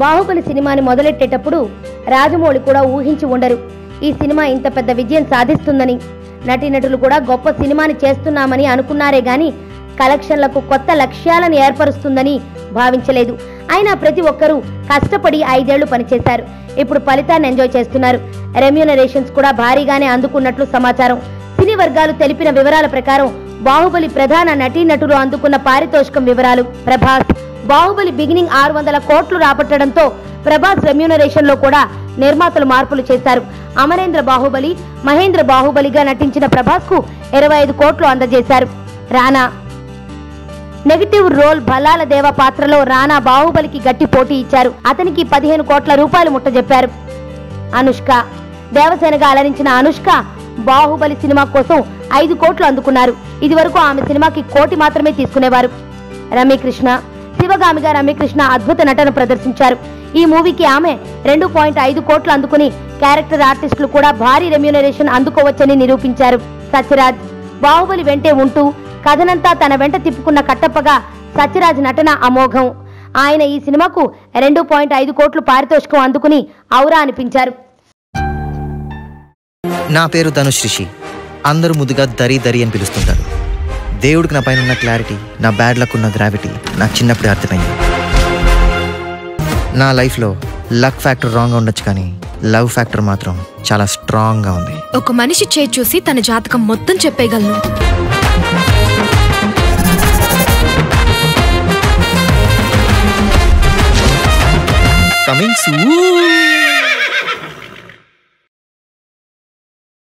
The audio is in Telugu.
బాహుబలి సినిమాని మొదలెట్టేటప్పుడు రాజమౌళి కూడా ఊహించి ఉండరు ఈ సినిమా ఇంత పెద్ద విజయం సాధిస్తుందని. నటీనటులు కూడా గొప్ప సినిమాని చేస్తున్నామని అనుకున్నారే గాని కలెక్షన్లకు కొత్త లక్ష్యాలను ఏర్పరుస్తుందని భావించలేదు. అయినా ప్రతి ఒక్కరూ కష్టపడి 5 ఏళ్లు పనిచేశారు. ఇప్పుడు ఫలితాన్ని ఎంజాయ్ చేస్తున్నారు. రెమ్యూనరేషన్స్ కూడా భారీగానే అందుకున్నట్లు సమాచారం. సినీ వర్గాలు తెలిపిన వివరాల ప్రకారం బాహుబలి ప్రధాన నటీనటులు అందుకున్న పారితోషికం వివరాలు. ప్రభాస్ బాహుబలి బిగినింగ్ 600 కోట్లు రాబట్టడంతో ప్రభాస్ రెమ్యూనరేషన్ లో కూడా నిర్మాతలు మార్పులు చేశారు. అమరేంద్ర బాహుబలి, మహేంద్ర బాహుబలిగా నటించిన ప్రభాస్ కు 25 కోట్లు అందజేశారు. రానా నెగటివ్ రోల్ బలాల దేవ పాత్రలో రానా బాహుబలికి గట్టి పోటీ ఇచ్చారు. అతనికి 15 కోట్ల రూపాయలు ముట్టజెప్పారు. అనుష్క దేవసేనగా అలరించిన అనుష్క బాహుబలి సినిమా కోసం 5 కోట్లు అందుకున్నారు. ఇది వరకు ఆమె సినిమాకి 1 కోటి మాత్రమే తీసుకునేవారు. రమ్యకృష్ణ శివగామిగా రమ్యకృష్ణ అద్భుత నటన ప్రదర్శించారు. ఈ మూవీకి ఆమె 2.5 కోట్లు అందుకుని క్యారెక్టర్ ఆర్టిస్టులు కూడా భారీ రెమ్యూనరేషన్ అందుకోవచ్చని నిరూపించారు. సత్యరాజ్ బాహుబలి వెంటే ఉంటూ కథనంతా తన వెంట తిప్పుకున్న కట్టప్పగా సత్యరాజ్ నటన అమోఘం. ఆయన ఈ సినిమాకు 2.5 కోట్లు పారితోషికం అందుకుని ఔరా అనిపించారు. నా పేరు ధనుష్ రిషి. అందరూ ముద్దుగా దరి దరి అని పిలుస్తుంటారు. దేవుడికి నా పైన ఉన్న క్లారిటీ, నా బ్యాడ్ లక్ ఉన్న గ్రావిటీ నాకు చిన్నప్పుడే అర్థమైంది. నా లైఫ్లో లక్ ఫ్యాక్టర్ రాంగ్గా ఉండొచ్చు, కానీ లవ్ ఫ్యాక్టర్ మాత్రం చాలా స్ట్రాంగ్గా ఉంది. ఒక మనిషి చేయి చూసి తన జాతకం మొత్తం చెప్పేయగలను. Coming soon.